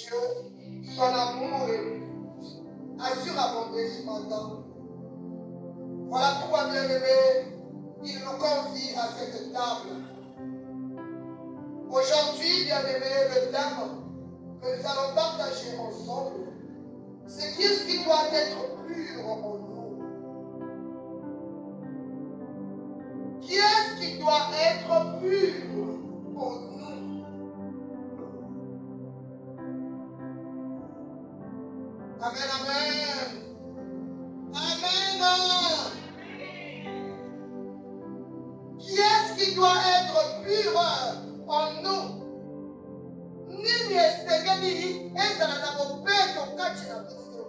Dieu, son amour a surabondé ce matin. Voilà pourquoi, bien-aimés, il nous convie à cette table. Aujourd'hui, bien-aimés, le thème que nous allons partager ensemble, c'est qu'est-ce qui doit être pur en nous? Qui est-ce qui doit être pur en nous? Amen, amen. Amen. Qui est-ce qui doit être pur en nous? Nini esengeli ezala na bopeto kati na biso.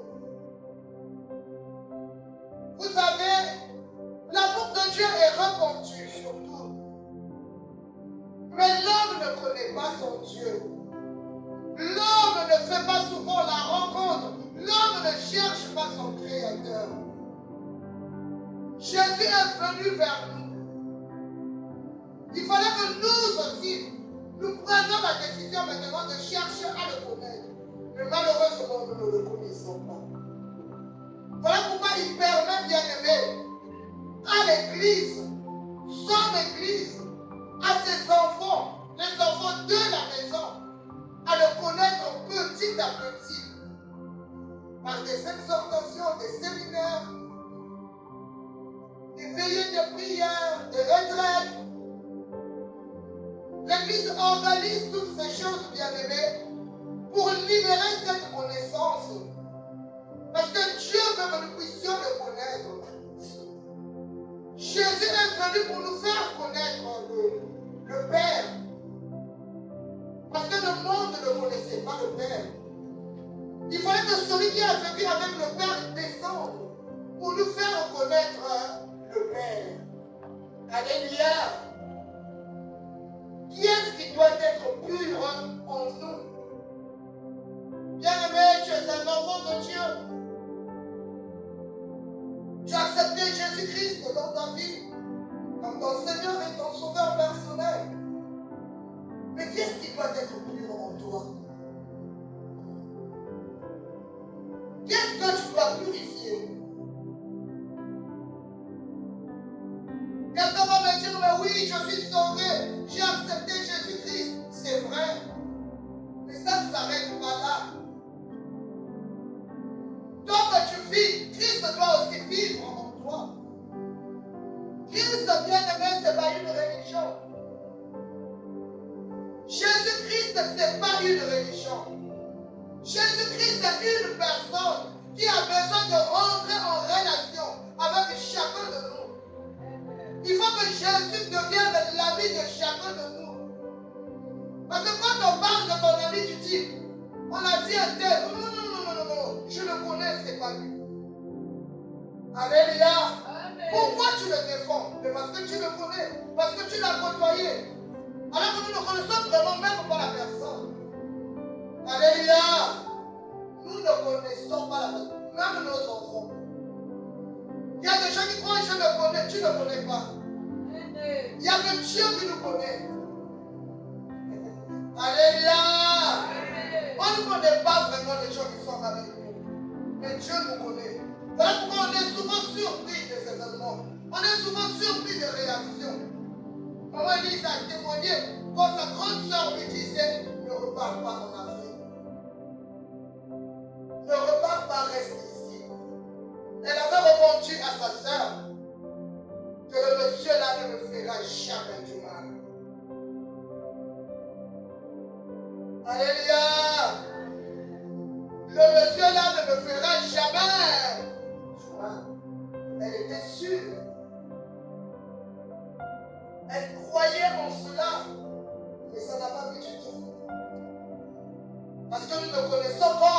Vous savez, l'amour de Dieu est répandu sur tout. Mais l'homme ne connaît pas son Dieu. L'homme ne fait pas souvent la rencontre. L'homme ne cherche pas son Créateur. Jésus est venu vers nous. Il fallait que nous aussi, nous prenions la décision maintenant de chercher à le connaître. Mais malheureusement, nous ne le connaissons pas. Voilà pourquoi il permet, bien-aimé, à l'Église, son Église, à ses enfants, les enfants de la maison, à le connaître petit à petit, par des exhortations, des séminaires, des veillées de prière, des retraites. L'Église organise toutes ces choses, bien-aimées, pour libérer cette connaissance. Parce que Dieu veut que nous puissions le connaître. Jésus est venu pour nous faire connaître le Père. Parce que le monde ne connaissait pas le Père. Il fallait que celui qui a vécu avec le Père descende pour nous faire connaître le Père. Alléluia. Qui est-ce qui doit être pur en nous? Bien-aimé, tu es un enfant de Dieu. Tu as accepté Jésus-Christ dans ta vie comme ton Seigneur et ton Sauveur personnel. Mais qu'est-ce qui doit être pur en toi? Qu'est-ce que tu dois purifier? Quelqu'un va me dire, mais oui, je suis sauvé, j'ai accepté Jésus-Christ. C'est vrai. Mais ça ne s'arrête pas là. Tant que tu vis, Christ doit aussi vivre en toi. Christ, bien-aimé, ce n'est pas une religion. Jésus-Christ, ce n'est pas une religion. Jésus-Christ est une personne qui a besoin de rentrer en relation avec chacun de nous. Il faut que Jésus devienne l'ami de chacun de nous. Parce que quand on parle de ton ami, tu dis, on a dit un tel. Non, je le connais, c'est pas lui. Alléluia. Amen. Pourquoi tu le défends? Mais parce que tu le connais, parce que tu l'as côtoyé. Alors que nous ne connaissons vraiment même pas la personne. Alléluia. Nous ne connaissons pas la personne, même nos enfants. Il y a des gens qui croient que je le connais, tu ne le connais pas. Il y a que Dieu qui nous connaît. Alléluia. On ne connaît pas vraiment les gens qui sont avec nous. Mais Dieu nous connaît. Voilà pourquoi on est souvent surpris de ces événements. On est souvent surpris des réactions. Maman Elise a témoigné quand sa grande soeur lui disait, ne repars pas en Afrique. Ne repars pas, reste ici. Elle avait répondu à sa soeur que le monsieur là ne me fera jamais du mal. Alléluia. Le monsieur là ne me fera jamais du mal. Elle était sûre. Elle croyait en cela. Mais ça n'a pas pu du tout. Parce que nous ne connaissons pas.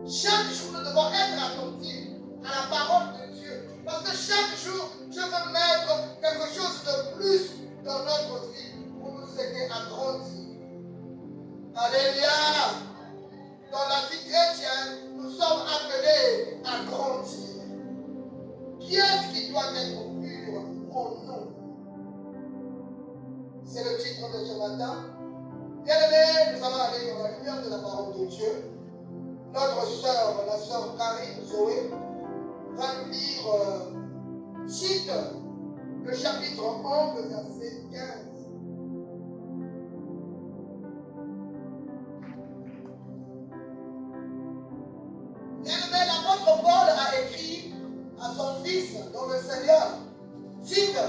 Chaque jour, nous devons être attentifs à la parole de Dieu. Parce que chaque jour, Dieu veut mettre quelque chose de plus dans notre vie pour nous aider à grandir. Alléluia. Dans la vie chrétienne, nous sommes appelés à grandir. Qui est-ce qui doit être pur en nous? C'est le titre de ce matin. Bien-aimés, nous allons aller dans la lumière de la parole de Dieu. Notre sœur, la sœur Karine Zoé, va nous lire Tite, le chapitre 11, le verset 15. Bien-aimé, l'apôtre Paul a écrit à son fils dans le Seigneur, Tite.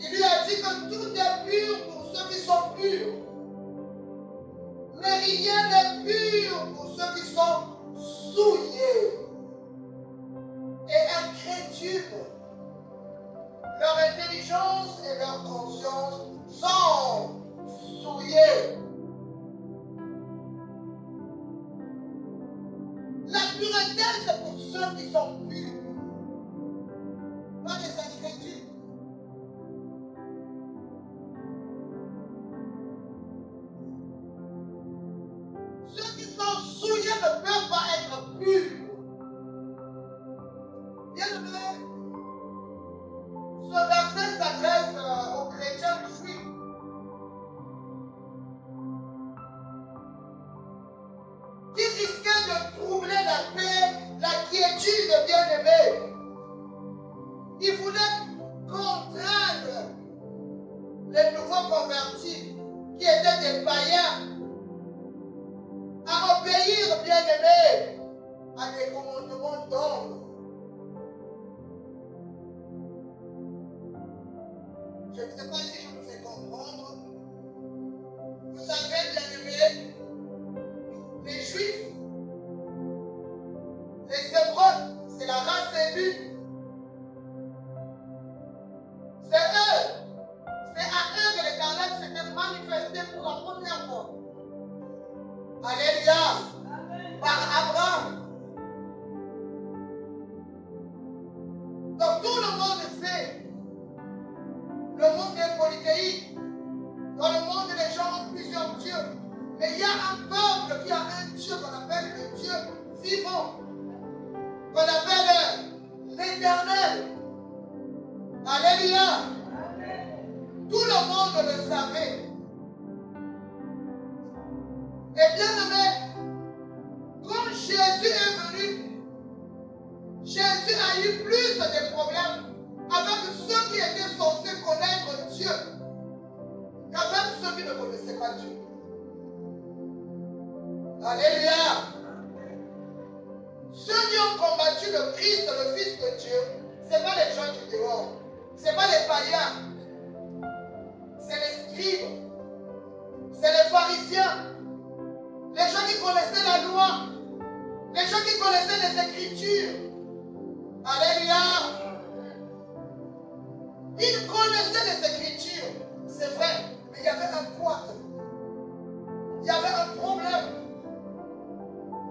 Il lui a dit que tout est pur pour ceux qui sont purs. Mais rien n'est pur pour ceux qui sont souillés et incrédules. Leur intelligence et leur conscience sont souillées. La pureté, c'est pour ceux qui sont purs, pas les incrédules. Ceux qui sont souillés ne peuvent pas être purs. Bien-aimé, ce verset s'adresse aux chrétiens juifs. Qui risquaient de troubler la paix, la quiétude, bien-aimés. Ils voulaient contraindre les nouveaux convertis, qui étaient des païens, à obéir, bien-aimés, à des commandements d'hommes. Je ne sais pas si je vous fais comprendre. Vous savez, bien-aimés, les Juifs, les Hébreux, c'est la race élue. C'est eux. C'est à eux que l'Éternel s'était manifesté pour la première fois. Alléluia. Par Abraham. Donc tout le monde sait. Le monde est polythéiste. Dans le monde, les gens ont plusieurs dieux. Mais il y a un peuple qui a un Dieu qu'on appelle le Dieu vivant. Qu'on appelle l'Éternel. Alléluia. Tout le monde le savait. Et bien aimé, quand Jésus est venu, Jésus a eu plus de problèmes avec ceux qui étaient censés connaître Dieu qu'avec ceux qui ne connaissaient pas Dieu. Alléluia. Ceux qui ont combattu le Christ, le Fils de Dieu, ce n'est pas les gens du dehors, ce n'est pas les païens, c'est les scribes, c'est les pharisiens, les gens qui connaissaient la loi, les gens qui connaissaient les Écritures. Alléluia. Ils connaissaient les Écritures, c'est vrai, mais il y avait un poids. Il y avait un problème.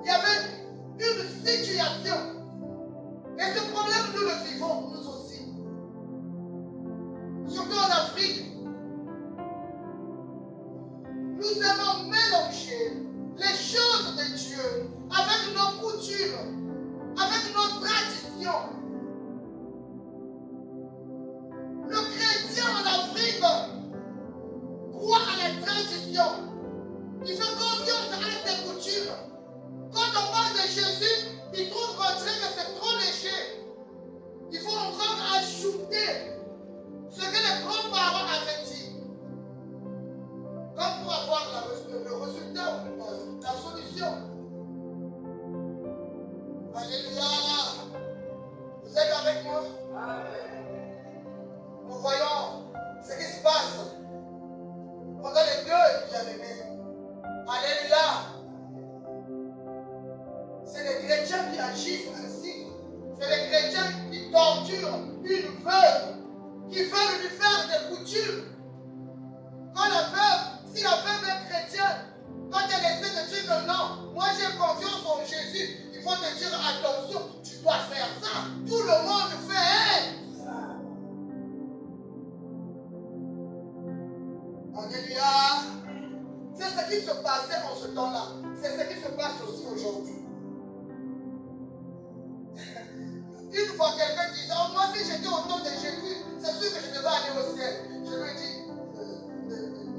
Il y avait une situation. Et ce problème, nous le vivons, nous aussi. Surtout en Afrique. Nous aimons mélanger les choses de Dieu avec nos coutumes, avec nos traditions. Le chrétien en Afrique croit à la tradition. Il fait confiance à ses coutumes. Quand on parle de Jésus, il trouve qu'on dirait que c'est trop léger. Il faut encore ajouter ce que les grands-parents avaient dit. Comme pour avoir le résultat, la solution. Alléluia. Vous êtes avec moi? Nous voyons ce qui se passe pendant les deux bien-aimés. Alléluia. C'est les chrétiens qui agissent ainsi. C'est les chrétiens qui torturent une veuve, qui veulent lui faire des coutumes. Quand la veuve, si la veuve est chrétienne, quand elle essaie de dire que non, moi j'ai confiance en Jésus, il faut te dire attention, tu dois faire ça. Tout le monde fait ça. Alléluia. C'est ce qui se passait en ce temps-là. C'est ce qui se passe aussi aujourd'hui. Une fois quelqu'un disait, oh, moi si j'étais au nom de Jésus, c'est sûr que je devais aller au ciel. Je lui dis,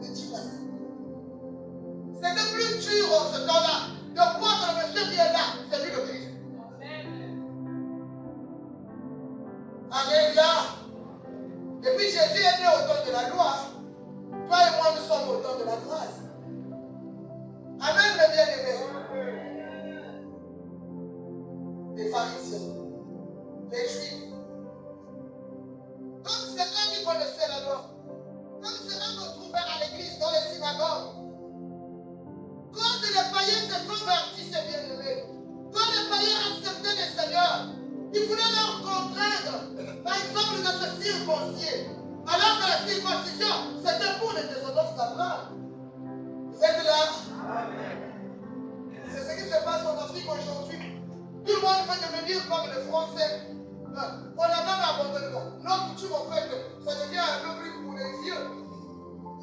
ne dis pas ça. C'était plus dur en ce temps-là de croire que le monsieur qui est là, c'est lui le Christ. Alléluia. Et puis Jésus est né au temps de la loi. Toi et moi, nous sommes au temps de la grâce. Amen, mes bien-aimés. Les pharisiens, les juifs. Comme c'est eux qui connaissaient la loi. Comme c'est eux qu'on trouvait à l'église, dans les synagogues. Quand les païens se convertissaient, bien-aimés, quand les païens acceptaient le Seigneur, ils voulaient leur contraindre, par exemple, de se circoncire. Alors que la circoncision, c'était pour les descendants d'Abraham. Vous êtes là? C'est ce qui se passe en Afrique aujourd'hui. Tout le monde veut devenir comme les Français. On a même abandonné. Notre coutume, en fait, ça devient un peu plus pour les vieux.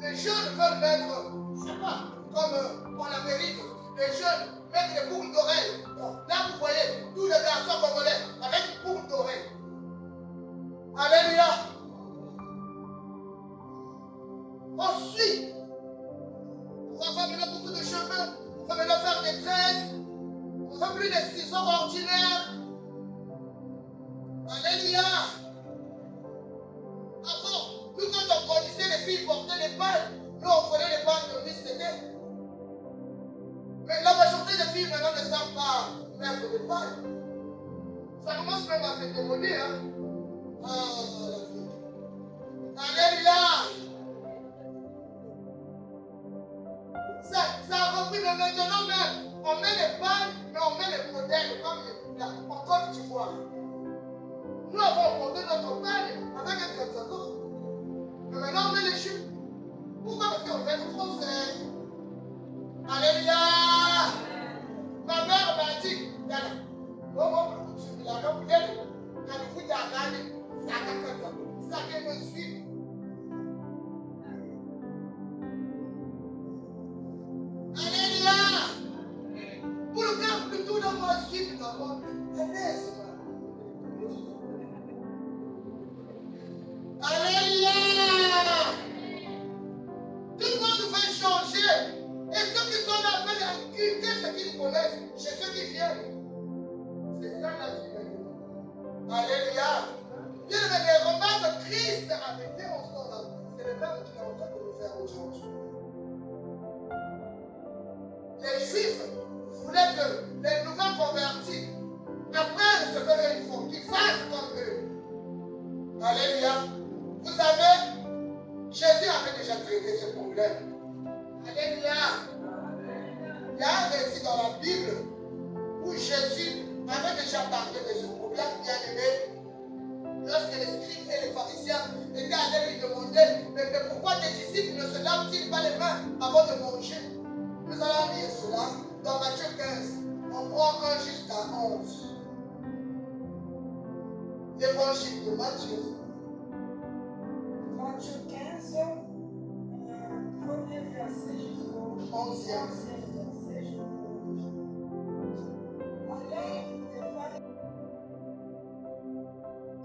Les jeunes veulent mettre, je ne sais pas, comme en Amérique, les jeunes mettent des boucles d'oreilles. Là, vous voyez, tous les garçons congolais avec une boucle d'oreilles. Alléluia. Ensuite, on va faire maintenant beaucoup de cheveux, on va maintenant faire des tresses, on ne fait plus des ciseaux ordinaires. Alléluia. Avant, nous quand on grandissait, les filles portaient les balles, nous on prenait les balles de Miss Tété. Mais la majorité des filles maintenant ne savent pas mettre des balles. Ça commence même à se démolir. Hein? Alléluia. Ça a repris, mais maintenant même, on met les balles, mais on met les modèles comme en Côte d'Ivoire. Nous avons porté notre balle avec un cantator. Mais maintenant on met les jupes. Pourquoi? Parce qu'on fait le français. Alléluia. Ma mère m'a dit, tu la robe d'elle, quand vous regardez, ça me suit. Alléluia. Pour le cas de tout le monde suit dans le monde, alléluia. Tout le monde veut changer. Et ceux qui sont là veulent inculquer ce qu'ils connaissent chez ceux qui viennent. C'est ça la vie. Alléluia. Bien les remarques que Christ a fait en ce temps-là, c'est le même qui est en train de nous faire aujourd'hui. Les Juifs voulaient que les nouveaux convertis apprennent ce qu'eux font, qu'ils fassent comme eux. Alléluia. Vous savez, Jésus avait déjà traité ce problème. Alléluia. Il y a un récit dans la Bible où Jésus avait déjà parlé de ce problème, bien aimé. Lorsque les scribes et les pharisiens étaient allés lui demander, mais pourquoi tes disciples ne se lavent-ils pas les mains avant de manger? Nous allons lire cela dans Matthieu 15. On prend 1 jusqu'à 11. L'évangile de Matthieu. Matthieu 15, premier verset jusqu'au 11e. verset.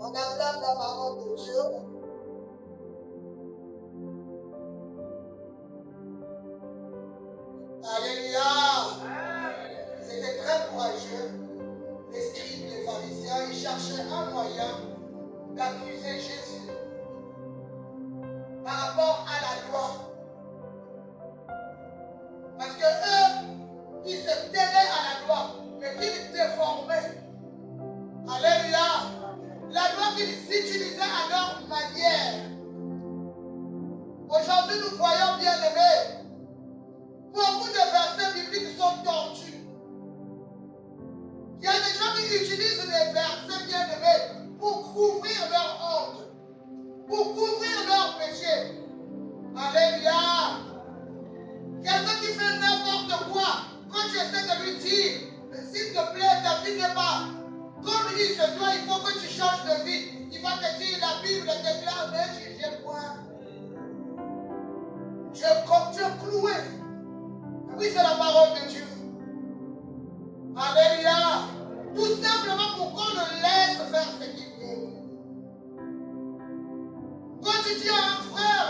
On acclame la parole de Dieu. Alléluia. C'était très courageux. Les scribes, les pharisiens, ils cherchaient un moyen d'accuser Jésus par rapport à la loi. Parce que eux, ils se tenaient à la loi, mais qu'ils déformaient. Alléluia. La loi qu'ils utilisaient à leur manière. Aujourd'hui, nous voyons, bien aimés, beaucoup de versets bibliques sont tordus. Il y a des gens qui utilisent les versets, bien aimés, pour couvrir leur honte, pour couvrir leur péché. Alléluia. Quelqu'un qui fait n'importe quoi, quand tu essaies de lui dire, s'il te plaît, ta vie n'est pas comme il se doit, il faut que tu changes de vie. Il va te dire, la Bible déclare, mais tu n'aimes point. Tu es cloué. Oui, c'est la parole de Dieu. Alléluia. Tout simplement pour qu'on le laisse faire ce qu'il veut. Quand tu dis à un frère,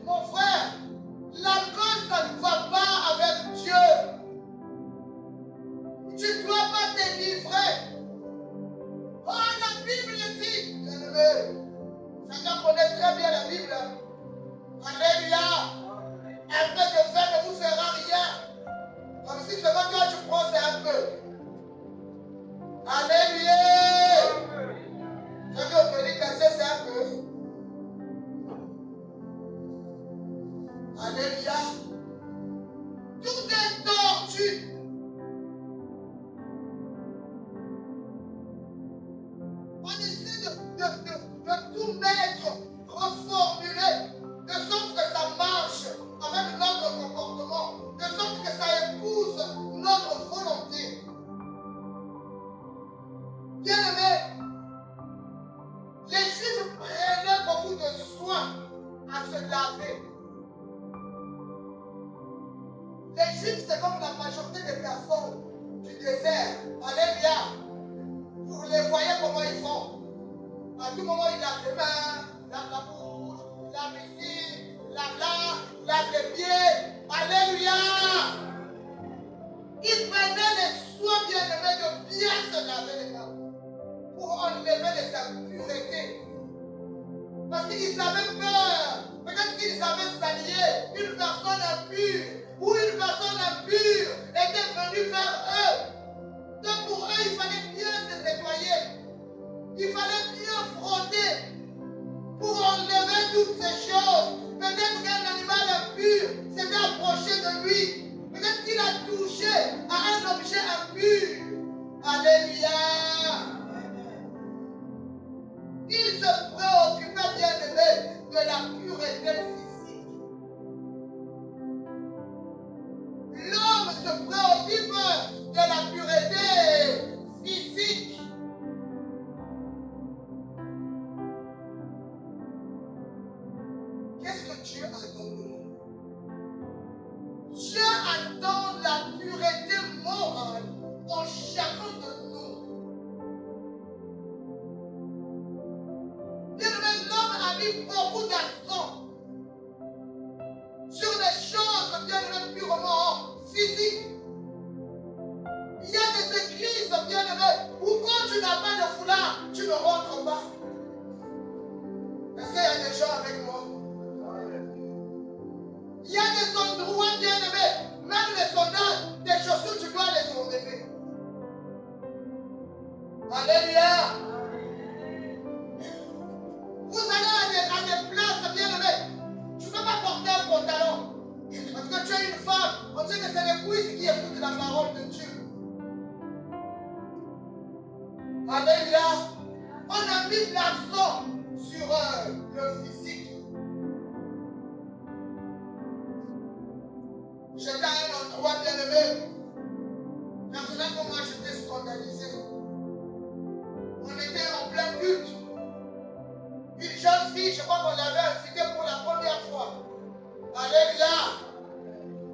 mon frère, l'alcool, ça ne va pas avec Alléluia. Ce que vous pouvez casser, c'est un peu. Alléluia. Tout est tordu. On essaie de tout mettre, reformuler, de sorte que ça marche avec notre comportement, de sorte que ça épouse notre volonté. Bien aimé, les Juifs prenaient beaucoup de soin à se laver. Les Juifs, c'est comme la majorité des personnes du désert. Alléluia. Vous les voyez comment ils font. À tout moment, ils lavent les mains, lavent la bouche, lavent les pieds, lavent les pieds. Alléluia. Ils prenaient les soins bien-aimés de bien se laver les mains pour enlever les impuretés. Parce qu'ils avaient peur. Peut-être qu'ils avaient salié une personne impure ou une personne impure était venue vers eux. Donc pour eux, il fallait bien se nettoyer. Il fallait bien frotter pour enlever toutes ces choses. Peut-être qu'un animal impur s'était approché de lui. Peut-être qu'il a touché à un objet impur. Alléluia. Il se préoccupait, bien aimé, de la pureté physique. L'homme se préoccupe de la pureté physique. Qu'est-ce que Dieu attend de nous? Dieu attend la pureté morale en chacun de nous. Bien aimé, l'homme a mis beaucoup d'accent sur les choses, bien aimé, purement physiques. Il y a des églises, bien aimé, où quand tu n'as pas de foulard, tu ne rentres pas. Est-ce qu'il y a des gens avec moi? Il y a des endroits, bien aimés, même les soldats, des chaussures, tu dois les enlever. Alléluia. Vous allez à des places, bien aimées, tu ne peux pas porter un pantalon. Parce que tu es une femme, on sait que c'est les cuisses qui écoutent la parole de Dieu. Alléluia. On a mis l'accent sur le physique. J'étais à un endroit bien aimé. Personnellement, moi j'étais scandalisé. On était en plein culte. Une jeune fille, je crois qu'on l'avait invitée pour la première fois. Alléluia.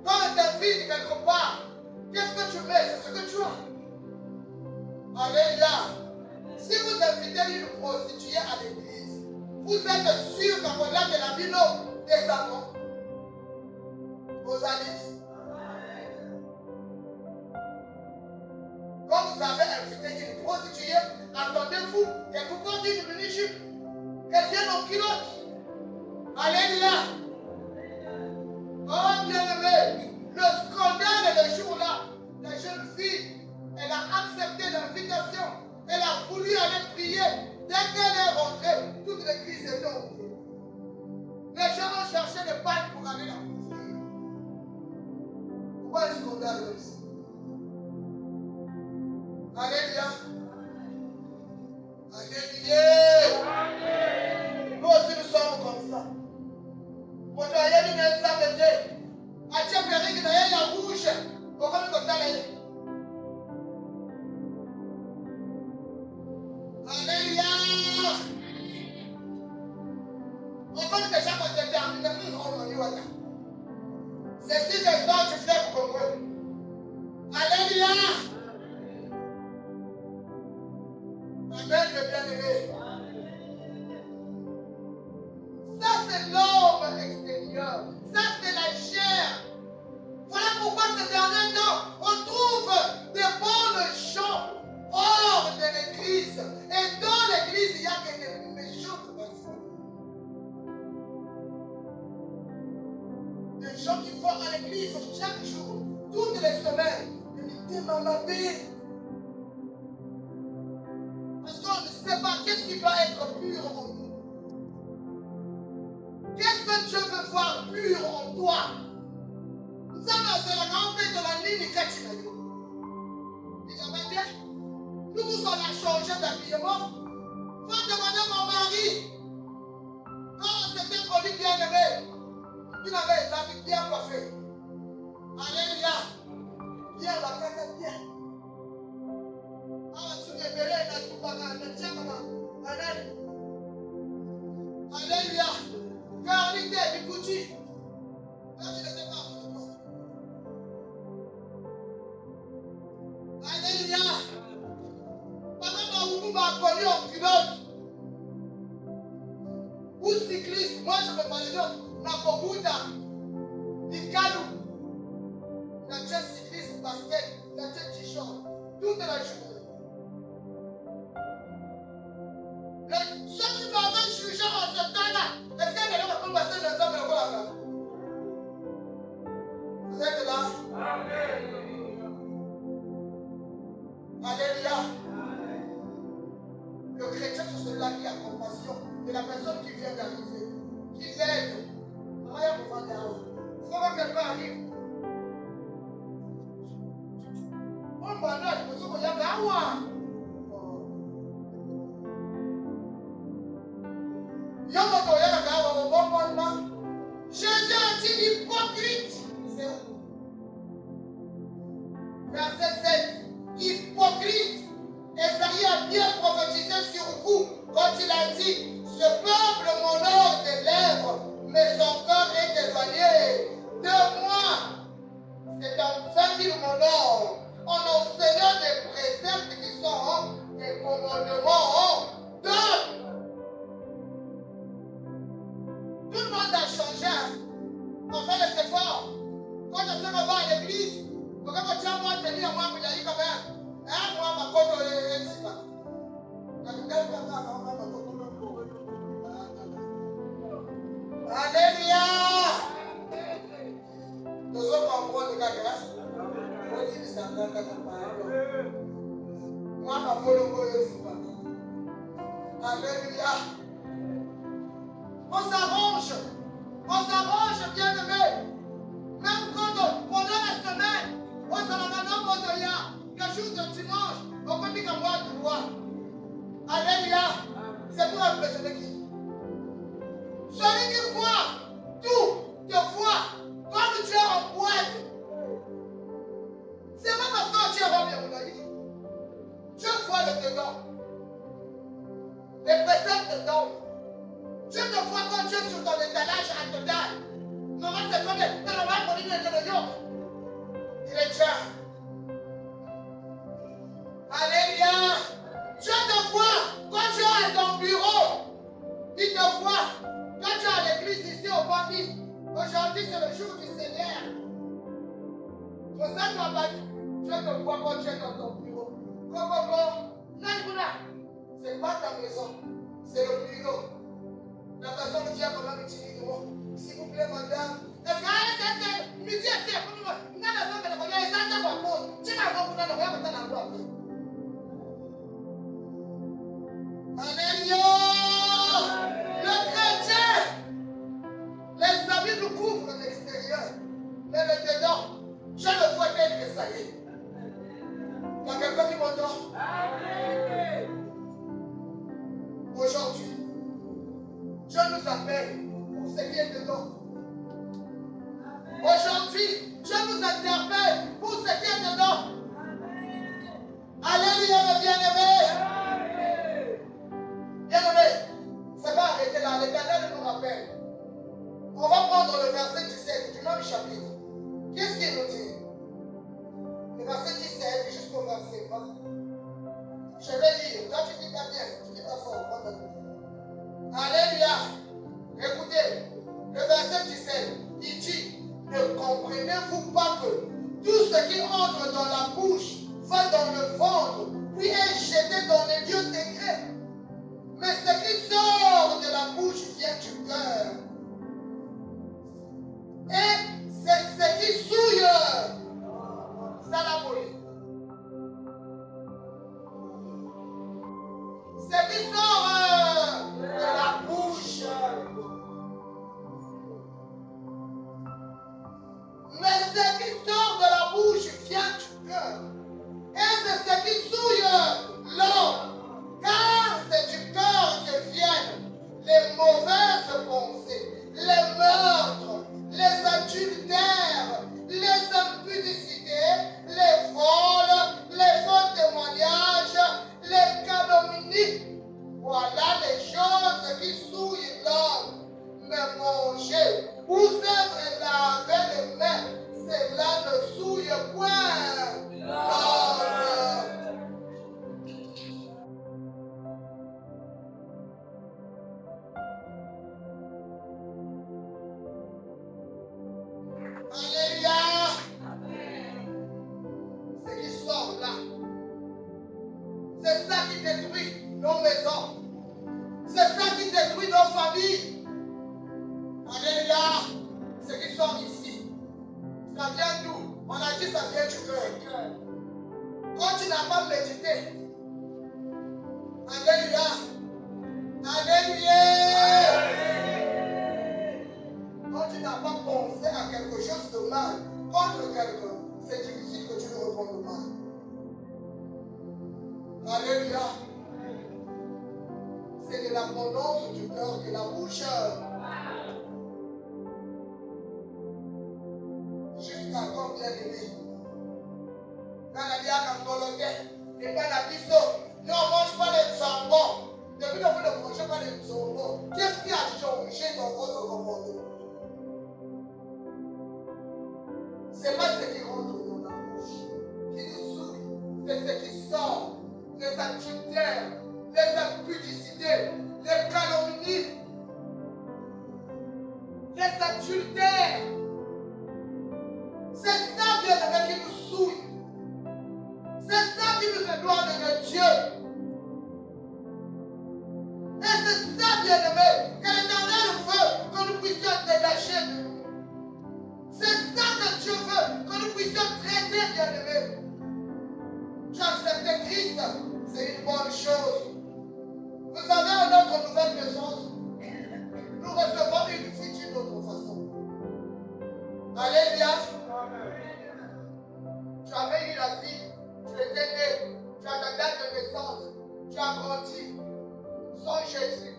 Quand on t'invite quelque part, qu'est-ce que tu mets? C'est ce que tu as. Alléluia. Si vous invitez une prostituée à l'église, vous êtes sûr qu'on va de la bino des savants. Vous allez. Quand vous avez invité une prostituée, attendez-vous qu'elle vous porte une mini-jupe, qu'elle vienne en culotte. Alléluia. Oh bien-aimé, le scandale le jour-là, la jeune fille, elle a accepté l'invitation, elle a voulu aller prier. Dès qu'elle est rentrée, toute l'église était ouverte. Les gens ont cherché des pannes pour aller la couvrir. Pourquoi un scandale comme ça? Alléluia. Alléluia. Nous aussi nous sommes comme ça. Quand tu as une examen, tu as perdu que tu as la rouge. Pourquoi tu as allé? Alléluia. On connaît déjà quand tu es terminé. C'est si les gens du fleuve Congo. Alléluia. Amen, le bien-aimé. Ça, c'est l'homme extérieur. Ça, c'est la chair. Voilà pourquoi ces derniers temps, on trouve des bonnes gens hors de l'église. Et dans l'église, il n'y a que des méchantes personnes. Des gens qui vont à l'église chaque jour, toutes les semaines. Ils disent, maman, foi. Nous avons la grande de la ligne Kachinayo. Nous tous on a changé d'habillement. Faut demander à mon mari. Quand c'était connu bien aimé, il avait les habits bien coiffés. Alléluia. Bien la tête bien. Alléluia. Carité du Gucci. Là, je n'étais pas. Alléluia. Pendant que vous m'avez connu en pilote ou cycliste, moi je me balade dans Kobuta, Ikalu, la tête cycliste, basket, la tête t-shirt, toute la journée. Ceux qui m'avaient jugé en ce temps-là, est-ce qu'il y a quelqu'un qui peut passer le temps de la là? Vous êtes là? Amen. Alléluia. Le chrétien, c'est celui-là qui a compassion de la personne qui vient d'arriver, qui l'aide. Rien pour faire des choses. Il faut que quelqu'un arrive. On va là, il faut que y a un Jésus a dit hypocrite. C'est où? Verset 7. Hypocrite. Esaïe a bien prophétisé sur vous quand il a dit: ce peuple m'honore des lèvres, mais son cœur est éloigné de moi. C'est en fait qu'il m'honore en enseignant des préceptes qui sont des commandements d'autres. Tout le monde a changé. On fait les efforts. Quand je se revois à l'église, pourquoi tu as moi tenir moi pour y aller quand même? Hein, moi, ma côte est ici. Alléluia. Nous autres comprendre les gars. Moi, ma polongo est ici. Alléluia. On s'arrange bien aimé. Même quand pendant la semaine, on s'en a le jour de dimanche, on peut dire qu'à moi de droit. Alléluia. C'est pour impressionner qui? Celui qui voit tout, te voit comme tu es en boîte. C'est pas parce que tu es rempli, mon ami. Tu vois le dedans. Les préceptes dedans. Je te vois quand tu es sur ton étalage à total. Maman, c'est comme le maman pour dire que le yoke. Il est déjà. Alléluia. Je te vois quand tu es à ton bureau. Il te voit quand tu es à l'église ici au Bambi. Aujourd'hui, c'est le jour du Seigneur. Pour ça, tu vas battre. Je te vois quand tu es dans ton bureau. C'est pas ta maison. C'est le bureau. La personne qui a comment m'utiliser, s'il vous plaît, madame. Est-ce que c'est midi à terre? Il y a la femme qui a les gens qui ont tu n'as pas besoin de voir dans la loi. Alléluia. Le chrétien, les habits nous couvrent l'extérieur, mais le dedans, je le vois tel que ça y est. Il y a quelqu'un qui m'entend? Aujourd'hui, Dieu nous appelle pour ce qui est dedans. Aujourd'hui, Dieu nous interpelle pour ce qui est dedans. Alléluia, mes bien-aimés. Bien-aimés, ça va arrêter là. L'Éternel nous rappelle. On va prendre le verset 17 du même chapitre. Qu'est-ce qu'il nous dit? Le verset 17 jusqu'au verset 20. Je vais lire. Quand tu dis pas bien, tu dis pas fort. Alléluia. Écoutez, le verset 17, il dit: ne comprenez-vous pas que tout ce qui entre dans la bouche va dans le ventre, puis est jeté dans les lieux secrets? Mais ce qui sort de la bouche vient du cœur. Et c'est ce qui souille. Ça la police. Ce qui sort de la bouche. cœur. Et c'est ce qui souille l'homme. Car c'est du cœur que viennent les mauvaises pensées, les meurtres, les adultères, les impudicités, les vols, les faux témoignages, les calomnies. Voilà les choses qui souillent l'homme. Mais manger ou s'être lavé les mains, cela ne souille point l'homme. Alléluia. Ce qui sort là, c'est ça qui détruit nos maisons. C'est ça qui détruit nos familles. Alléluia. Ce qui sort ici, ça vient d'où? On a dit ça vient du cœur. Quand tu n'as pas médité, alléluia. Alléluia. Quand tu n'as pas pensé à quelque chose de mal contre quelqu'un, c'est difficile que tu le répondes mal. Alléluia. C'est de l'abondance du cœur que la bouche. Jusqu'à quand, bien aimé? Quand la vie a cangoloté, et quand la vie saute, nous on ne mange pas les jambons. Depuis que vous ne mangez pas les jambons, qu'est-ce qui a changé dans votre comportement? Ce n'est pas ce qui rentre dans la bouche qui nous souille, c'est ce qui sort. Les adultères, les impudicités, les calomnies, les adultères. C'est ça, bien-aimé, qui nous souille. C'est ça qui nous éloigne de Dieu. Et c'est ça, bien-aimé, que l'Éternel veut que nous puissions dégager de nous. C'est ça que Dieu veut, que nous puissions traiter, bien-aimé. Tu as accepté Christ, c'est une bonne chose. Vous savez, en notre nouvelle naissance, nous recevons une vie d'une autre façon. Alléluia. Tu avais eu la vie, tu étais né, tu as ta date de naissance, tu as grandi sans Jésus,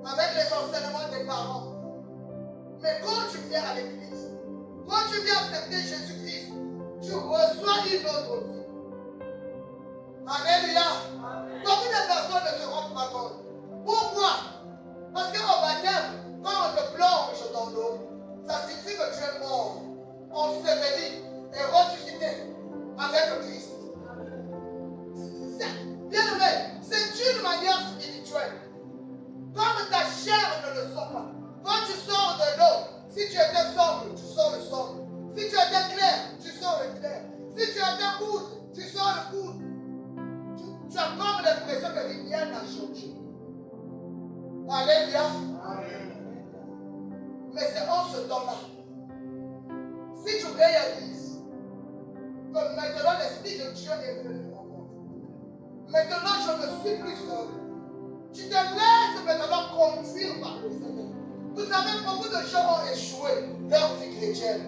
avec les enseignements des parents. Mais quand tu viens à l'église, quand tu viens accepter Jésus-Christ, tu reçois une autre vie. Alléluia. Beaucoup de personnes ne se rendent pas compte. Pourquoi? Parce qu'au baptême, quand on te plonge dans l'eau, ça signifie que tu es mort, enseveli et ressuscité avec Christ. Bien aimé, c'est une manière spirituelle. Comme ta chair ne le sent pas. Quand tu sors de l'eau, si tu étais sombre, tu sors le sombre. Si tu étais clair, tu sors le clair. Si tu étais coude, tu sors le coude. Tu as comme l'impression que rien n'a changé. Alléluia. Mais c'est en ce temps-là, si tu réalises que maintenant l'Esprit de Dieu est venu me rencontrer, maintenant je ne suis plus seul, tu te laisses maintenant conduire par le Seigneur. Vous savez, beaucoup de gens ont échoué leur vie chrétienne,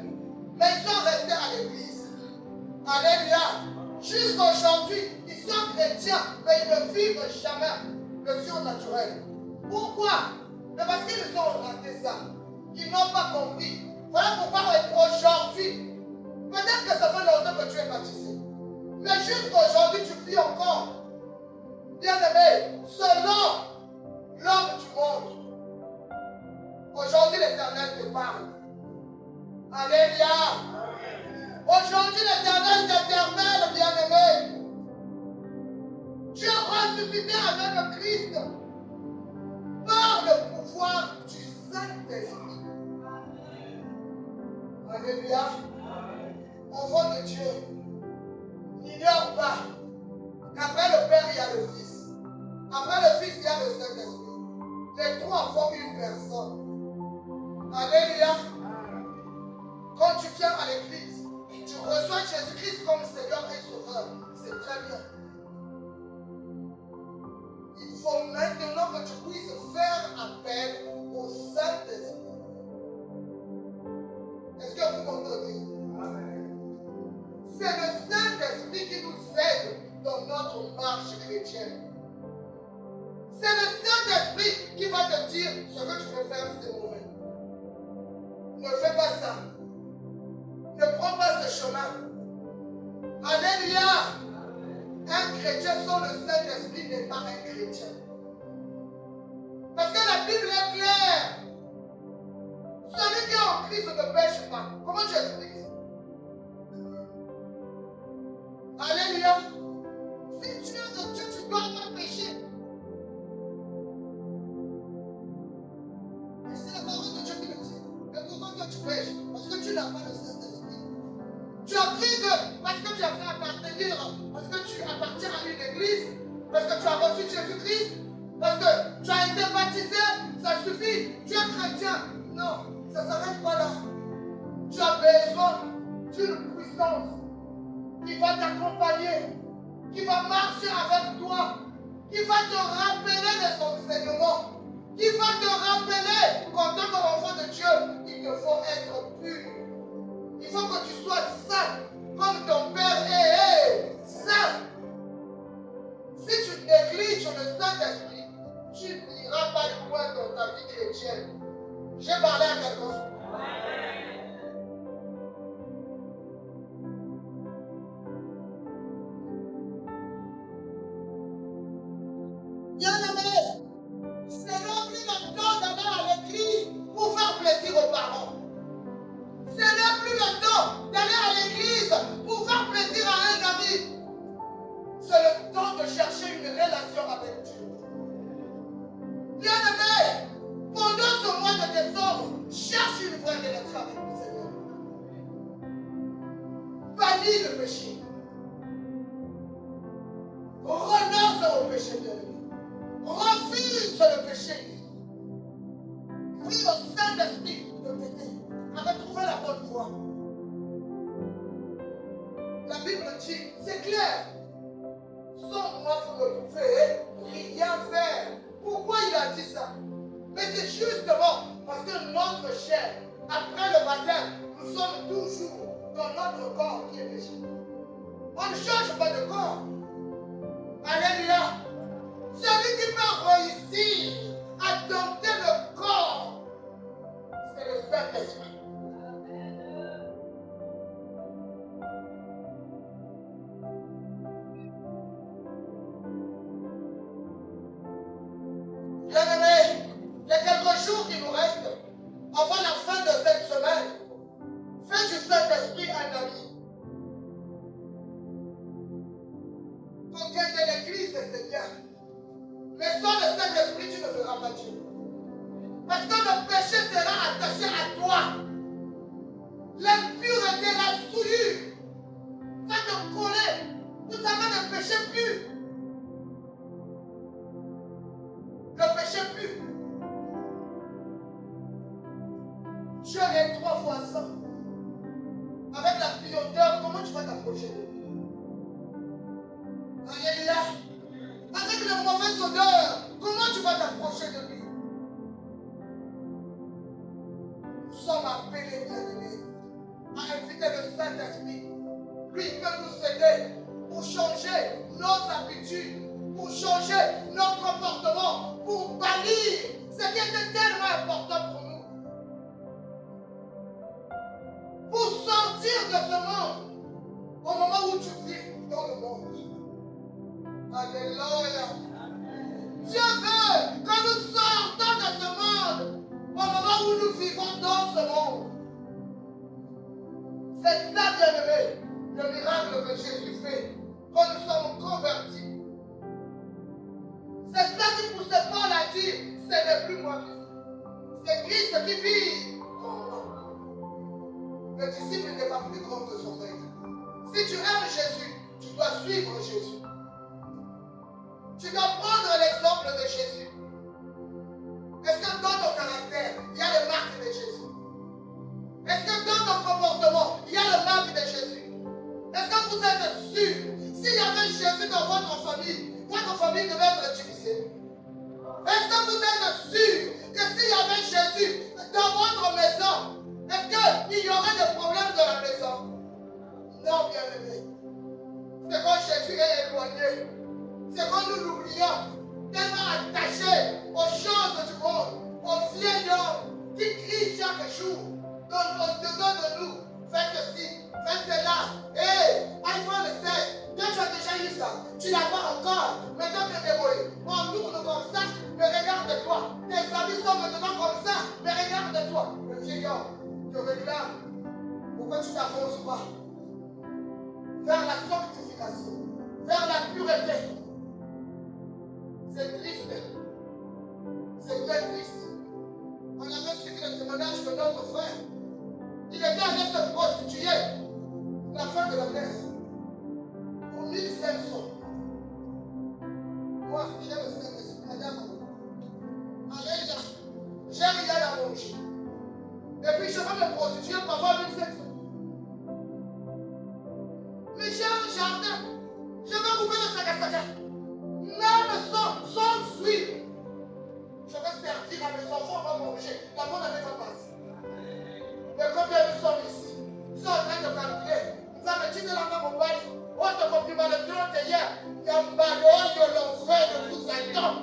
mais ils sont restés à l'église. Alléluia. Jusqu'aujourd'hui, ils sont chrétiens, mais ils ne vivent jamais le surnaturel. Pourquoi? Mais parce qu'ils ont raté ça. Ils n'ont pas compris. Voilà pourquoi aujourd'hui, peut-être que ça fait longtemps que tu es baptisé, mais jusqu'aujourd'hui, tu vis encore. Bien-aimé, selon l'homme du monde, aujourd'hui l'Éternel te parle. Alléluia. Aujourd'hui l'Éternel t'interpelle, bien-aimé. Tu es ressuscité avec le Christ par le pouvoir du Saint-Esprit. Alléluia. Enfant de Dieu, n'ignore pas qu'après le Père, il y a le Fils. Après le Fils, il y a le Saint-Esprit. Les trois forment une personne. Alléluia. Quand tu viens à l'église, tu reçois Jésus-Christ comme Seigneur et Sauveur. C'est très bien. Il faut maintenant que tu puisses faire appel au Saint-Esprit. Est-ce que vous m'entendez? C'est le Saint-Esprit qui nous aide dans notre marche chrétienne. C'est le Saint-Esprit qui va te dire ce que tu veux faire, c'est mauvais. Ne fais pas ça. Ne prends pas ce chemin. Alléluia. Un chrétien sans le Saint-Esprit n'est pas un chrétien. Parce que la Bible est claire. Celui qui est en Christ ne pêche pas. Comment tu expliques ça? Alléluia. Si tu es de Dieu, tu ne dois pas pécher. Et c'est la parole de Dieu qui le dit. Mais pourquoi toi tu pêches? Parce que tu n'as pas le Saint-Esprit. Tu as pris que parce que tu as fait appartenir, parce que tu appartiens à une église, parce que tu as reçu Jésus-Christ, parce que tu as été baptisé, ça suffit. Tu es chrétien. Non, ça ne s'arrête pas là. Tu as besoin d'une puissance qui va t'accompagner, qui va marcher avec toi, qui va te rappeler des enseignements, qui va te rappeler qu'en tant qu'enfant de Dieu, il te faut être pur. Il faut que tu sois saint, comme ton Père est saint. Si tu négliges le Saint-Esprit, tu n'iras pas loin dans ta vie chrétienne. J'ai parlé à quelqu'un. Bien-aimé, ce n'est plus le temps d'aller à l'église pour faire plaisir aux parents. Ce n'est plus le temps d'aller à l'église pour faire plaisir à un ami. C'est le temps de chercher une relation avec Dieu. Bien-aimé, pendant ce mois de décembre, cherche une vraie relation avec le Seigneur. Bannis le péché. Renonce au péché de lui. Refuse le péché. Prie au Saint-Esprit de t'aider à retrouver la bonne voie. La Bible dit, c'est clair. Sans moi, vous ne pouvez rien faire. Pourquoi il a dit ça? Mais c'est justement parce que notre chair, après le baptême, nous sommes toujours dans notre corps qui est péché. On ne change pas de corps. Alléluia. Celui qui peut réussir à dompter le corps, c'est le Saint-Esprit. Bien-aimés, les quelques jours qui nous restent avant la fin de cette semaine, fais du Saint-Esprit un ami. Conquête de l'église, c'est bien. Mais sans le Saint-Esprit, tu ne verras pas Dieu. Parce que le péché sera attaché à toi. L'impureté, la souillure va te coller. Vous savez, le péché pue. Le péché pue. Dieu est 3 fois saint. Avec la pureté, comment tu vas t'approcher de lui? Alléluia. Avec les mauvaises odeurs, comment tu vas t'approcher de lui? Nous sommes appelés, bien-aimés, à inviter le Saint-Esprit. Lui peut nous aider pour changer nos habitudes, pour changer nos comportements, pour bannir ce qui était tellement important pour nous. Pour sortir de ce monde au moment où tu vis dans le monde. Alléluia. Dieu veut que nous sortons de ce monde au moment où nous vivons dans ce monde. C'est ça, bien-aimé, le miracle que Jésus fait quand nous sommes convertis. C'est ça qui poussait Paul à dire, ce n'est plus moi qui vis, c'est Christ qui vit. Le disciple n'est pas plus grand que son maître. Si tu aimes Jésus, tu dois suivre Jésus. Tu dois prendre l'exemple de Jésus. Est-ce que dans ton caractère, il y a les marques de Jésus? Est-ce que dans ton comportement, il y a les marques de Jésus? Est-ce que vous êtes sûr, s'il y avait Jésus dans votre famille devait être divisée? Est-ce que vous êtes sûr que s'il y avait Jésus dans votre maison, est-ce qu'il y aurait des problèmes dans la maison? Non, bien-aimé. C'est quand Jésus est éloigné. C'est quand nous l'oublions, tellement attachés aux choses du monde, aux vieil homme qui crie chaque jour, au-dedans de nous. Fais ceci, fais cela. Hé, iPhone 16, toi tu as déjà eu ça. Tu l'as pas encore. Maintenant tu es débrouillé. On tourne comme ça, mais regarde-toi. Tes amis sont maintenant comme ça, mais regarde-toi. Le vieil homme te réclame. Pourquoi tu n'avances pas vers la sanctification, vers la pureté? C'est triste. C'est très triste. On avait suivi le témoignage de notre frère. Il était allé se prostituer la fin de la guerre pour 1500. Moi, il est le Saint-Esprit, madame. Allez là, j'ai rien à manger. Et puis je vais me prostituer pour avoir 1500. Mais j'ai un jardin. Je vais couper le saga. Même sans suivre. Je vais servir à mes enfants, on va manger. La bonne année va passer. Mais combien nous sommes ici? Nous sommes en train de calculer. Nous avons dit de la main au bal. On te comprime le 30 hier. Il y a un ballon de l'enfer de vous attend.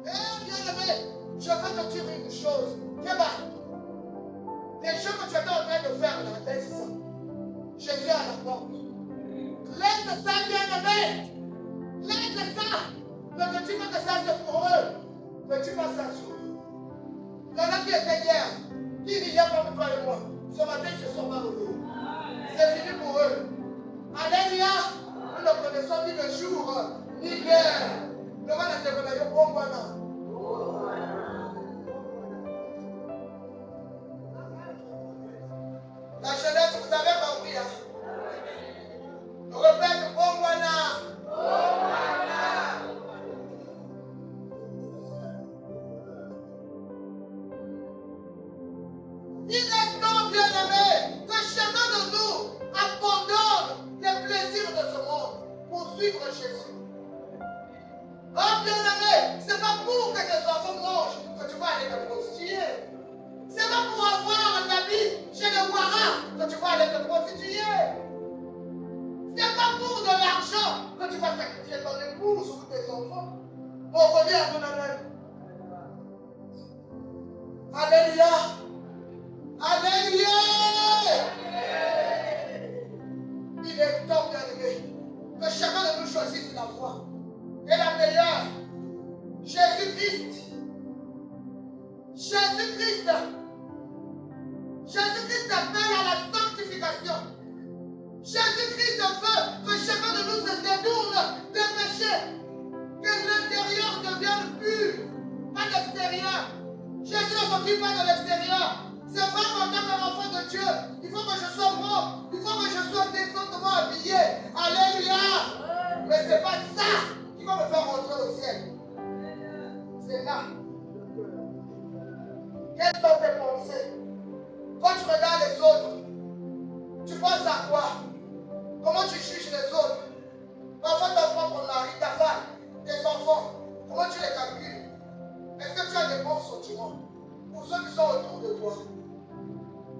Eh bien aimé, je vais te dire une chose. Kéba, les choses que tu étais en train de faire là, laisse ça. Jésus est à la porte. Laisse ça, bien-aimé. Laisse ça. Ne te dis pas que ça c'est pour eux. Ne dis pas ça sur eux. Il y en a qui étaient hier, qui riaient comme toi et moi. Ce matin, ils se sont pas revenus. C'est fini pour eux. Alléluia. Nous ne connaissons ni le jour, ni l'heure. Le mal a développé au bon moment. La jeunesse, vous avez compris, hein? Répète, bon voilà. Il est temps, bien-aimé, que chacun de nous abandonne les plaisirs de ce monde pour suivre Jésus. Oh, bien-aimé, c'est pas pour que tes enfants mangent que tu vas aller te prostituer. C'est pas pour avoir un ami chez le Ouara que tu vas aller te prostituer. C'est pas pour de l'argent que tu vas sacrifier ton épouse ou tes enfants. On revient à mon amen. Alléluia. Alléluia. Il est temps, bien-aimé, que chacun de nous choisisse la voie. Et la meilleure, Jésus-Christ. Jésus-Christ. Jésus-Christ appelle à la sanctification. Jésus-Christ veut que chacun de nous se détourne des péchés. Que l'intérieur devienne pur, pas l'extérieur. Jésus ne s'occupe pas de l'extérieur. C'est vrai qu'en tant qu'enfant de Dieu, il faut que je sois propre, il faut que je sois décemment habillé. Alléluia. Mais ce n'est pas ça qui va me faire rentrer au ciel. C'est là. Quelles sont tes pensées? Quand tu regardes les autres, tu penses à quoi? Comment tu juges les autres? Parfois ton propre mari, ta femme, tes enfants, comment tu les calcules? Est-ce que tu as des bons sentiments pour ceux qui sont autour de toi?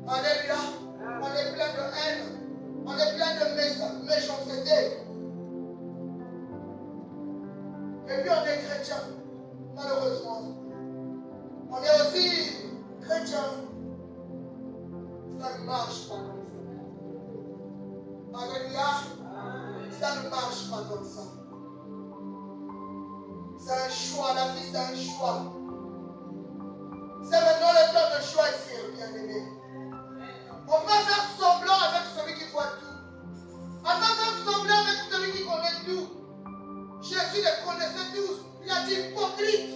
Alléluia. On est plein de haine. On est plein de méchanceté. Et puis on est chrétien, malheureusement. On est aussi chrétien. Ça ne marche pas comme ça. Alléluia. Ça ne marche pas comme ça. C'est un choix. La vie, c'est un choix. C'est maintenant le temps de choisir, bien-aimé. On va faire semblant avec celui qui voit tout. On va faire semblant avec celui qui connaît tout. Jésus les connaissait tous. Il a dit hypocrite.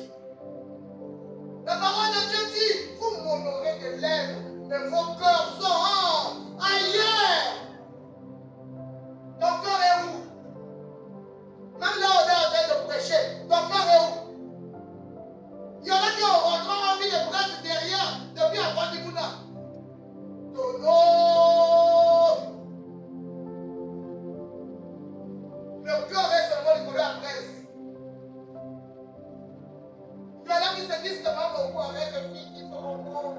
La parole de Dieu dit, vous m'honorez des lèvres, mais vos cœurs sont ailleurs. Ton cœur est où? Même là, on est en train de prêcher. Ton cœur est où? Il y en a qui ont envie de brasser derrière depuis avant du Mouna. Ton nom. Le cœur est seulement le colère à presse. se tristement beaucoup avec les filles qui sont en monde.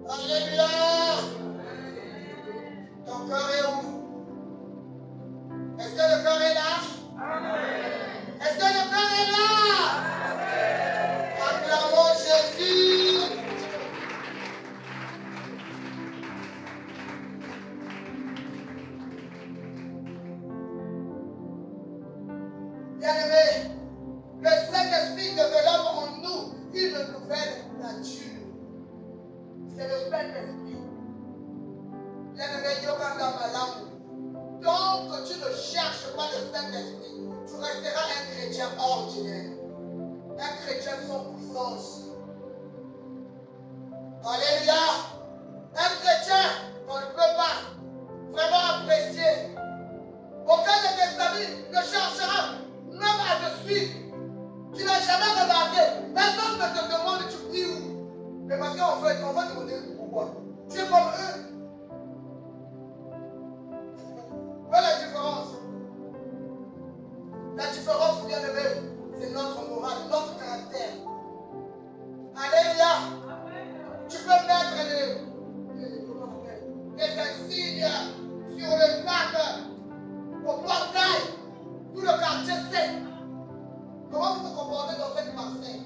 Alléluia. Ton cœur est où? Est-ce que le cœur est là? Est-ce que le cœur est là? Acclamons Jésus. Bien-aimé, le Saint-Esprit développe en nous une nouvelle nature. C'est le Saint-Esprit. Bien-aimé, Yokanda Malamu. Tant que tu ne cherches pas le Saint-Esprit, tu resteras un chrétien ordinaire. Un chrétien sans puissance. Alléluia. Un chrétien qu'on ne peut pas vraiment apprécier. Aucun de tes amis ne cherchera même à te suivre. Tu n'as jamais remarqué. Personne ne te demande tu pries où. Mais parce qu'en fait, on va te demander pourquoi. Tu es comme eux. Voilà la différence. La différence, bien aimé, c'est notre morale, notre caractère. Alléluia. Tu peux mettre les insignes sur le sac, au portail, tout le quartier sait. Comment vous vous comportez dans cette Marseille?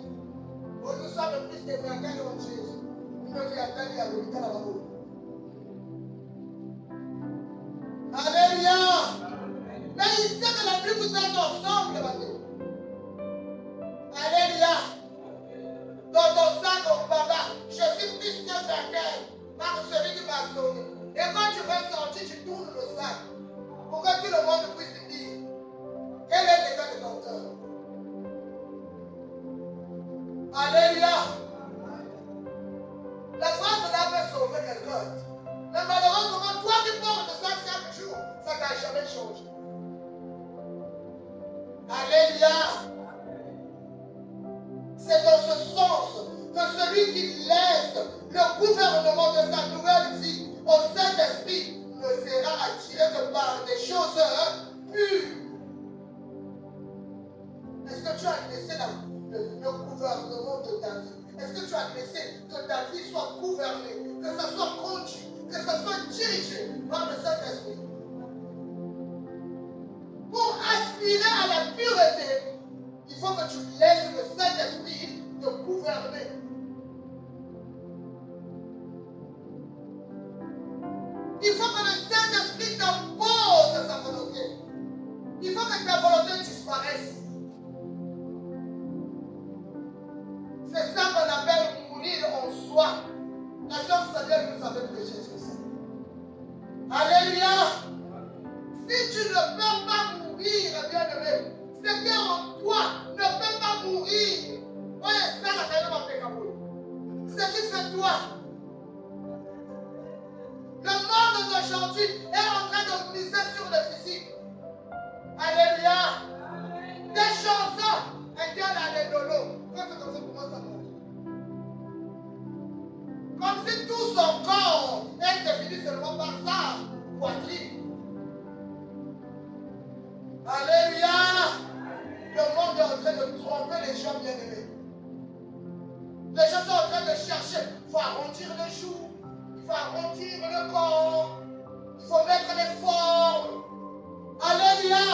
Nous sommes plus des Américains en Jésus. Nous ne qui attendent la vérité à la bas. Alléluia. Mais il sait que la pluie vous êtes ensemble, maintenant. Alléluia. Dans ton sac, au baba, je suis plus qu'un vainqueur par celui qui m'a sauvé. Et quand tu vas sortir, tu tournes le sac pour que tout le monde puisse te dire quel est l'état de ton cœur. Alléluia. La phrase là peut sauver quelqu'un. Mais malheureusement, toi qui portes ça chaque jour, ça ne t'a jamais changé. Alléluia. C'est dans ce sens que celui qui laisse le gouvernement de sa nouvelle vie au Saint-Esprit ne sera attiré que par des choses pures. Est-ce que tu as laissé le gouvernement de ta vie? Est-ce que tu as laissé que ta vie soit gouvernée, que ça soit conduit, que ça soit dirigé par le Saint-Esprit? Pour aspirer à la pureté, il faut que tu laisses le Saint-Esprit te gouverner. Il faut que le Saint-Esprit t'impose sa volonté. Il faut que ta volonté disparaisse. C'est ça qu'on appelle mourir en soi. La sœur Samuel nous avait prêché sur ça. Alléluia. Si tu ne peux pas mourir, bien-aimé, ce qui est en toi ne peut pas mourir. Ce qui fait toi. Le monde d'aujourd'hui est en train de miser sur le physique. Alléluia. Des chansons égales à des dolos. Quand c'est comme ça, comment ça marche? Comme si tout son corps est défini seulement par sa poitrine. Alléluia. Le monde est en train de tromper les gens bien-aimés. Les gens sont en train de chercher. Il faut arrondir les joues. Il faut arrondir le corps. Il faut mettre les formes. Alléluia.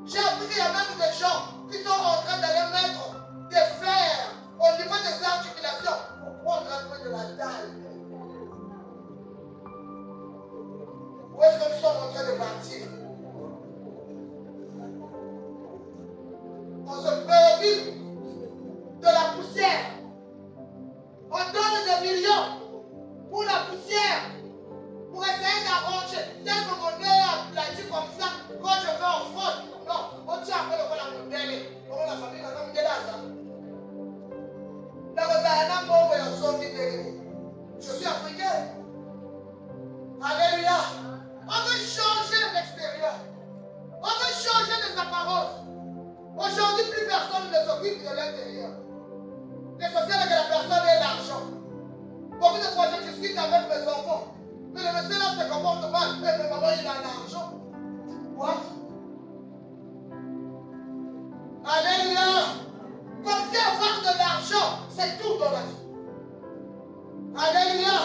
J'ai appris qu'il y a même des gens qui sont en train d'aller mettre des fers au niveau des articulations pour prendre un peu de la taille. Où est-ce que nous sommes en train de partir? On se préoccupe de la poussière. On donne des millions pour la poussière, pour essayer d'arranger. Dès que mon nez a aplati comme ça, quand je vais en fraude, non, on tient après le la modèle. Comment la famille va nous dire ça? Je suis africain. Alléluia. On veut changer l'extérieur. On veut changer les apparences. Aujourd'hui, plus personne ne s'occupe de l'intérieur. L'essentiel est que la personne ait l'argent. Beaucoup de fois, je discute avec mes enfants. Mes le monsieur là se comporte mal. Mais maman, il a l'argent. Quoi? Alléluia. Comme si avoir de l'argent, c'est tout dans la vie. Alléluia.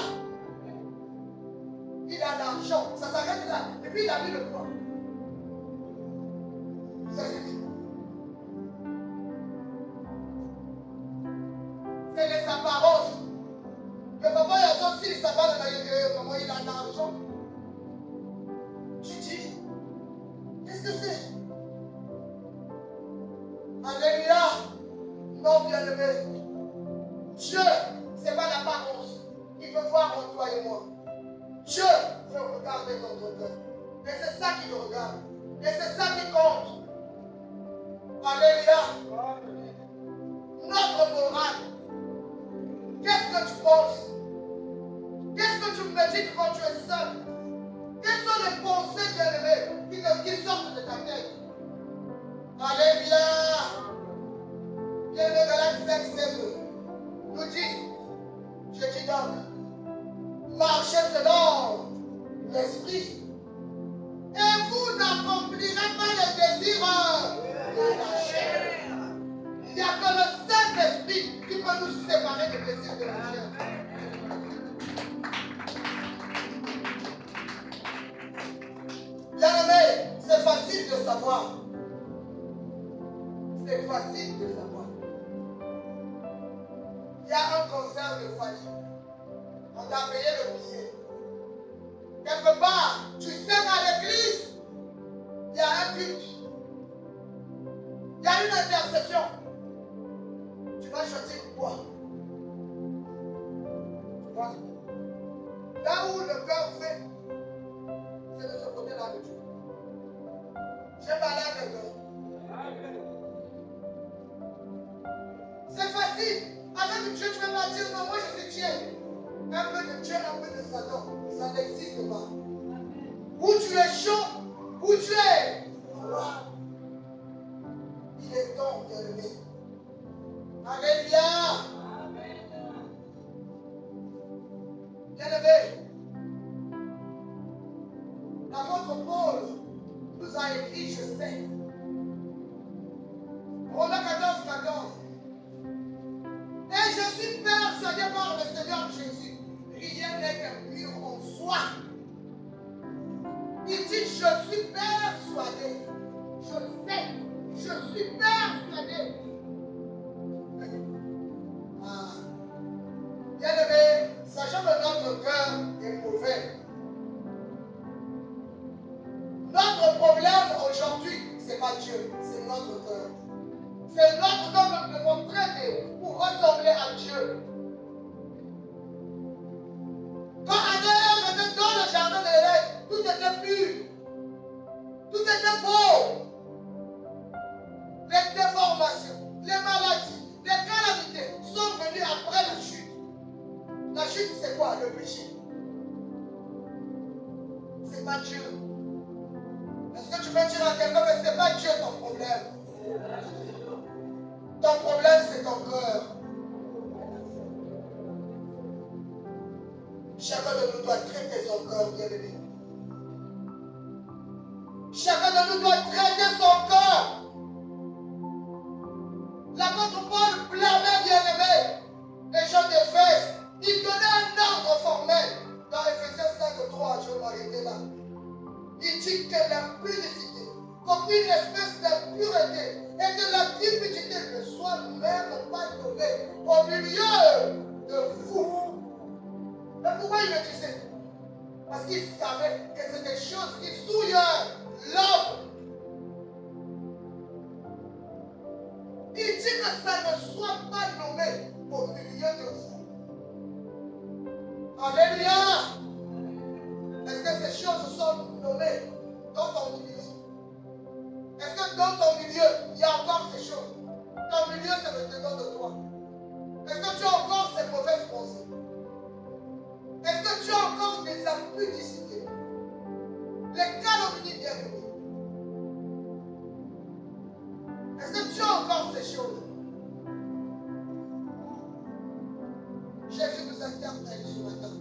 Il a l'argent. Ça s'arrête là. Et puis il a mis le quoi? Ça suffit. C'est les apparences. Mais papa, il y a aussi, ça va de la maman, il a l'argent. Tu dis, qu'est-ce que c'est? Alléluia. Non, bien-aimé. Dieu, ce n'est pas l'apparence. Il veut voir en toi et moi. Dieu veut regarder dans ton cœur. Et c'est ça qui le regarde. Et c'est ça qui compte. Alléluia. Notre morale. Qu'est-ce que tu penses? Qu'est-ce que tu médites quand tu es seul? Quelles sont les pensées bien-aimées qui sortent de ta tête? Alléluia. Bien-aimé, Galates 5, nous dit, je dis donc, marchez selon l'esprit, et vous n'accomplirez pas les désirs de la chair. Il n'y a que le Saint-Esprit qui peut nous séparer des désirs de la chair. Bien-aimé, c'est facile de savoir. C'est facile de savoir. Il y a un concert de folie. On t'a payé le billet. Quelque part, tu sais qu'à l'église, il y a un culte. Il y a une intercession. Tu vas choisir quoi? Tu vois? Là où le cœur fait, c'est de ce côté-là que tu vois. J'ai parlé à quelqu'un. C'est facile. Avec Dieu, tu ne peux pas dire non, moi je suis Dieu. Un peu de Dieu, un peu de Satan. Ça n'existe pas. Où tu es chaud, où tu es froid. Il est temps, bien-aimé. Alléluia. Bien-aimé, l'apôtre Paul nous a écrit, je sais. Romains 14. Et je suis persuadé par le Seigneur Jésus, rien n'est impur en soi. Il dit, je suis persuadé. Je sais, je suis persuadé. Bien-aimé, sachant que notre cœur est mauvais. Notre problème aujourd'hui, ce n'est pas Dieu, c'est notre cœur. C'est notre cœur que nous devons traiter pour ressembler à Dieu. Quand Adam était dans le jardin d'Éden, tout était pur. Tout était beau. Les déformations, les maladies, les calamités sont venues après la chute. La chute, c'est quoi? Le péché. C'est pas Dieu. Est-ce que tu peux dire à quelqu'un que c'est pas Dieu ton problème? Ton problème, c'est ton cœur. Chacun de nous doit traiter son cœur, bien-aimé. Chacun de nous doit traiter son cœur. L'apôtre Paul blâmait, bien-aimé, les gens d'Éphèse. Il donnait un ordre formel. Dans Éphésiens 5:3, je vais m'arrêter là. Il dit que l'impudicité, comme une espèce d'impureté, et que la cupidité ne soit même pas tombée au milieu de vous. Mais pourquoi il le disait? Parce qu'il savait que c'est des choses qui souillent l'homme. Il dit que ça ne soit pas nommé au milieu de vous. Alléluia. Est-ce que ces choses sont nommées dans ton milieu? Est-ce que dans ton milieu, il y a encore ces choses? Ton milieu, c'est le dedans de toi. Est-ce que tu as encore ces mauvaises pensées? Est-ce que tu as encore des impudicités? Les calomnies bien-aimées? Est-ce que tu as encore ces choses? Jésus nous interpelle ce matin.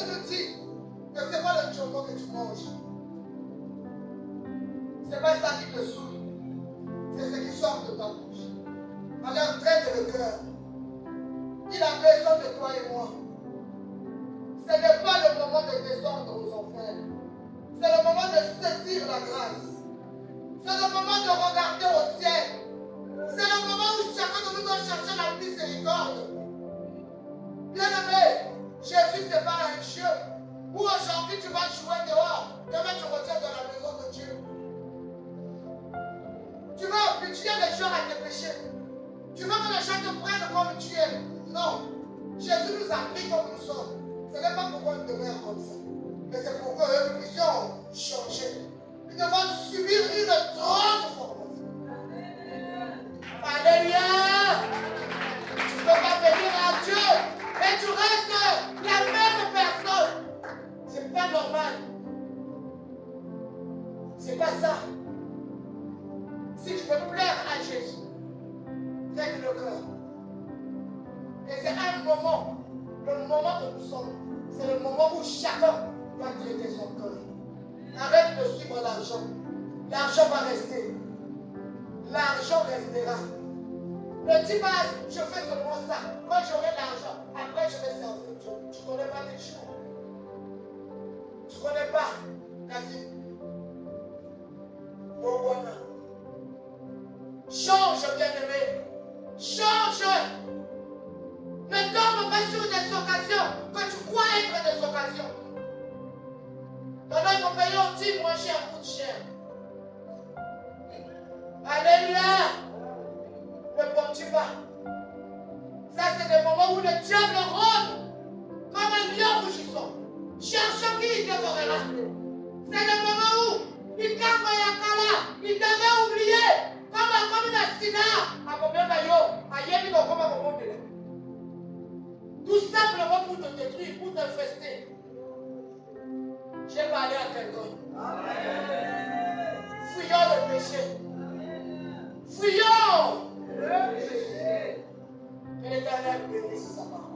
nous dit que ce n'est pas le jambon que tu manges. Ce n'est pas ça qui te saoule. C'est ce qui sort de ta bouche. Alors traite le cœur. Il a besoin de toi et moi. Ce n'est pas le moment de descendre aux enfers. C'est le moment de saisir la grâce. C'est le moment de regarder au ciel. C'est le moment où chacun de nous doit chercher la miséricorde. Bien-aimé, Jésus n'est pas un jeu où aujourd'hui tu vas jouer dehors, demain tu retiens dans la maison de Dieu. Tu vas habituer les gens à tes péchés. Tu veux que les gens te prennent comme tu es. Non. Jésus nous a pris comme nous sommes. Ce n'est pas pourquoi nous demeurons comme ça. Mais c'est pour que nous puissions changer. Nous devons subir une transformation. Alléluia. Tu ne peux pas venir à Dieu et tu restes la même personne. C'est pas normal. C'est pas ça. Si tu veux plaire à Jésus, règle le cœur. Et c'est un moment, le moment que nous sommes, c'est le moment où chacun doit traiter son cœur. Arrête de suivre l'argent. L'argent va rester. L'argent restera. Ne dis pas, je fais seulement ça. Quand j'aurai l'argent, après je vais servir Dieu. Tu ne connais pas tes jours. Tu ne connais pas ta vie. Oh, voilà. Change, bien-aimé. Change. Ne tombe pas sur des occasions que tu crois être des occasions. Dans notre pays, on dit moins cher coûte cher. Alléluia. Ne pompe pas. Ça, c'est des moments où le diable rôde comme un lion rougissant. Cherche qui il dévorera. C'est le moment où il calme Yakala. Il devait oublier. Comme une accident. À combien d'ailleurs? Aïe, il va comme un moment de là. Tout simplement pour te détruire, pour te fester. Je vais aller à quelqu'un. Fuyons le péché. Fuyons le péché. Que l'Éternel bénisse sa parole.